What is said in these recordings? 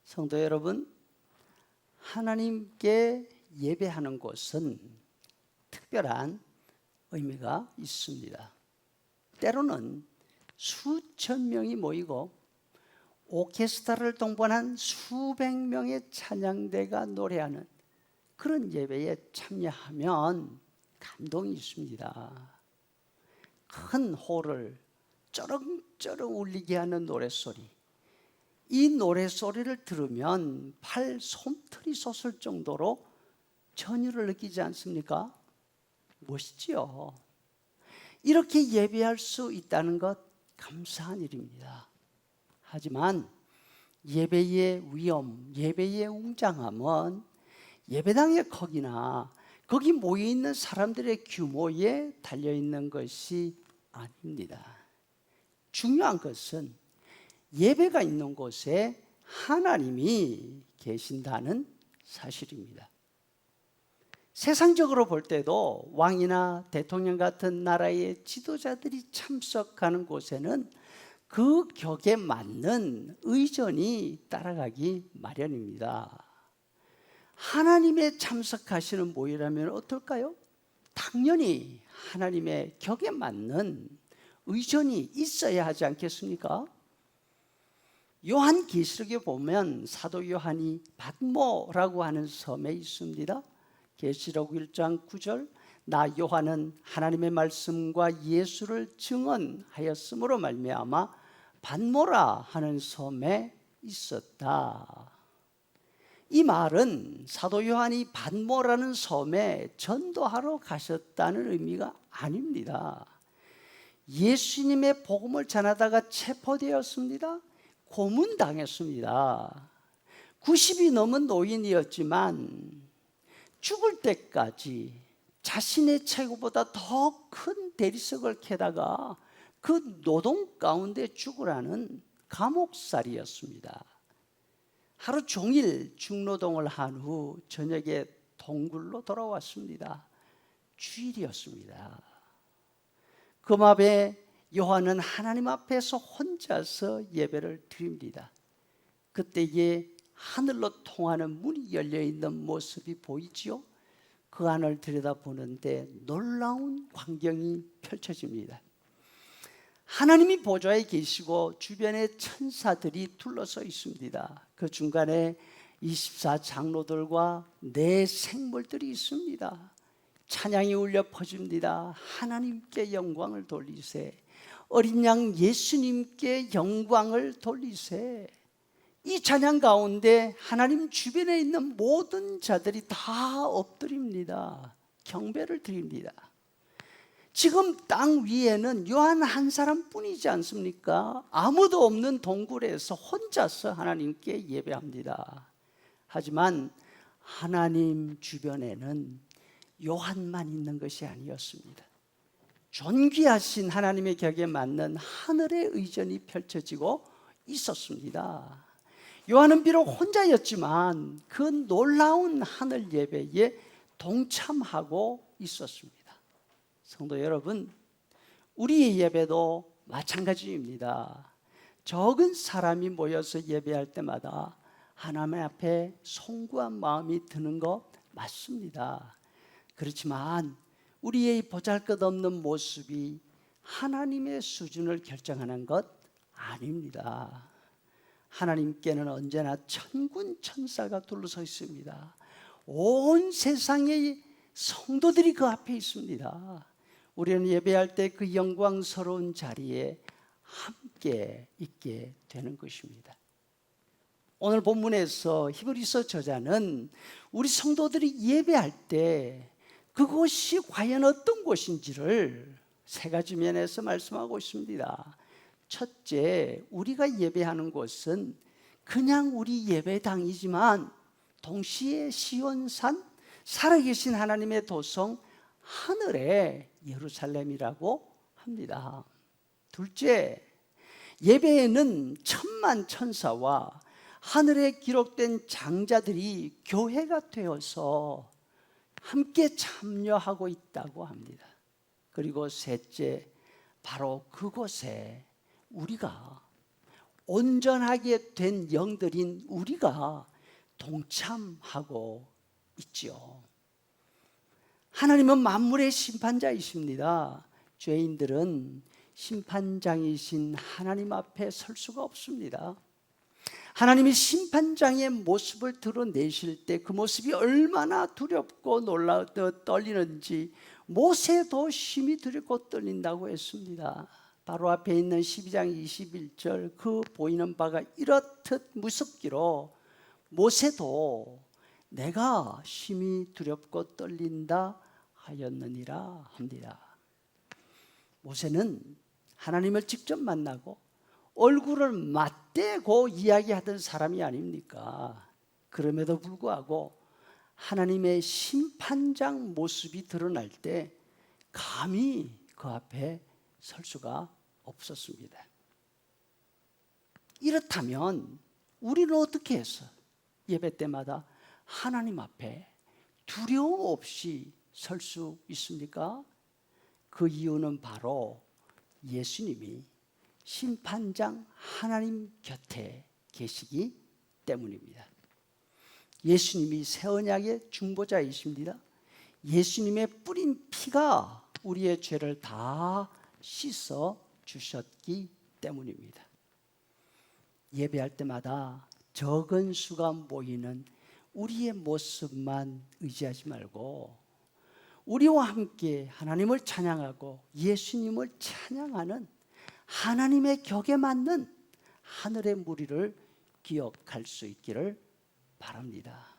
성도 여러분, 하나님께 예배하는 곳은 특별한 의미가 있습니다. 때로는 수천 명이 모이고 오케스트라를 동반한 수백 명의 찬양대가 노래하는 그런 예배에 참여하면 감동이 있습니다. 큰 홀을 쩌렁쩌렁 울리게 하는 노랫소리, 이 노랫소리를 들으면 팔 솜털이 솟을 정도로 전율을 느끼지 않습니까? 멋있지요. 이렇게 예배할 수 있다는 것 감사한 일입니다. 하지만 예배의 위험, 예배의 웅장함은 예배당의 크기나 거기 모여있는 사람들의 규모에 달려있는 것이 아닙니다. 중요한 것은 예배가 있는 곳에 하나님이 계신다는 사실입니다. 세상적으로 볼 때도 왕이나 대통령 같은 나라의 지도자들이 참석하는 곳에는 그 격에 맞는 의전이 따라가기 마련입니다. 하나님의 참석하시는 모임이라면 어떨까요? 당연히 하나님의 격에 맞는 의전이 있어야 하지 않겠습니까? 요한계시록에 보면 사도 요한이 pat모라고 하는 섬에 있습니다. 계시록 1장 9절, 나 요한은 하나님의 말씀과 예수를 증언하였으므로 말미암아 pat모라 하는 섬에 있었다. 이 말은 사도 요한이 pat모라는 섬에 전도하러 가셨다는 의미가 아닙니다. 예수님의 복음을 전하다가 체포되었습니다. 고문당했습니다. 90이 넘은 노인이었지만 죽을 때까지 자신의 체구보다 더 큰 대리석을 캐다가 그 노동 가운데 죽으라는 감옥살이였습니다. 하루 종일 중노동을 한 후 저녁에 동굴로 돌아왔습니다. 주일이었습니다. 금압에 요한은 하나님 앞에서 혼자서 예배를 드립니다. 그때에 하늘로 통하는 문이 열려있는 모습이 보이지요? 그 안을 들여다보는데 놀라운 광경이 펼쳐집니다. 하나님이 보좌에 계시고 주변에 천사들이 둘러서 있습니다. 그 중간에 24장로들과 네 생물들이 있습니다. 찬양이 울려 퍼집니다. 하나님께 영광을 돌리세. 어린 양 예수님께 영광을 돌리세. 이 찬양 가운데 하나님 주변에 있는 모든 자들이 다 엎드립니다. 경배를 드립니다. 지금 땅 위에는 요한 한 사람뿐이지 않습니까? 아무도 없는 동굴에서 혼자서 하나님께 예배합니다. 하지만 하나님 주변에는 요한만 있는 것이 아니었습니다. 존귀하신 하나님의 격에 맞는 하늘의 의전이 펼쳐지고 있었습니다. 요한은 비록 혼자였지만 그 놀라운 하늘 예배에 동참하고 있었습니다. 성도 여러분, 우리의 예배도 마찬가지입니다. 적은 사람이 모여서 예배할 때마다 하나님 앞에 송구한 마음이 드는 것 맞습니다. 그렇지만 우리의 보잘것없는 모습이 하나님의 수준을 결정하는 것 아닙니다. 하나님께는 언제나 천군 천사가 둘러서 있습니다. 온 세상의 성도들이 그 앞에 있습니다. 우리는 예배할 때 그 영광스러운 자리에 함께 있게 되는 것입니다. 오늘 본문에서 히브리서 저자는 우리 성도들이 예배할 때 그곳이 과연 어떤 곳인지를 세 가지 면에서 말씀하고 있습니다. 첫째, 우리가 예배하는 곳은 그냥 우리 예배당이지만 동시에 시온산, 살아계신 하나님의 도성 하늘의 예루살렘이라고 합니다. 둘째, 예배에는 천만 천사와 하늘에 기록된 장자들이 교회가 되어서 함께 참여하고 있다고 합니다. 그리고 셋째, 바로 그곳에 우리가 온전하게 된 영들인 우리가 동참하고 있지요. 하나님은 만물의 심판자이십니다. 죄인들은 심판장이신 하나님 앞에 설 수가 없습니다. 하나님이 심판장의 모습을 드러내실 때 그 모습이 얼마나 두렵고 떨리는지 모세도 심히 두렵고 떨린다고 했습니다. 바로 앞에 있는 12장 21절, 그 보이는 바가 이렇듯 무섭기로 모세도 내가 심히 두렵고 떨린다 하였느니라 합니다. 모세는 하나님을 직접 만나고 얼굴을 맞대고 이야기하던 사람이 아닙니까? 그럼에도 불구하고 하나님의 심판장 모습이 드러날 때 감히 그 앞에 설 수가 없었습니다. 이렇다면 우리는 어떻게 해서 예배 때마다 하나님 앞에 두려움 없이 설 수 있습니까? 그 이유는 바로 예수님이 심판장 하나님 곁에 계시기 때문입니다. 예수님이 새 언약의 중보자이십니다. 예수님의 뿌린 피가 우리의 죄를 다 씻어 주셨기 때문입니다. 예배할 때마다 적은 수가 모이는 우리의 모습만 의지하지 말고 우리와 함께 하나님을 찬양하고 예수님을 찬양하는 하나님의 격에 맞는 하늘의 무리를 기억할 수 있기를 바랍니다.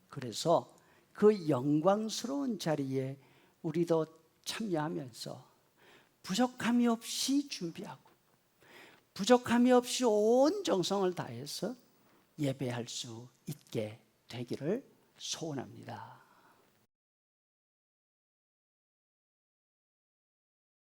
그래서 그 영광스러운 자리에 우리도 참여하면서 부족함이 없이 준비하고 부족함이 없이 온 정성을 다해서 예배할 수 있게 되기를 소원합니다.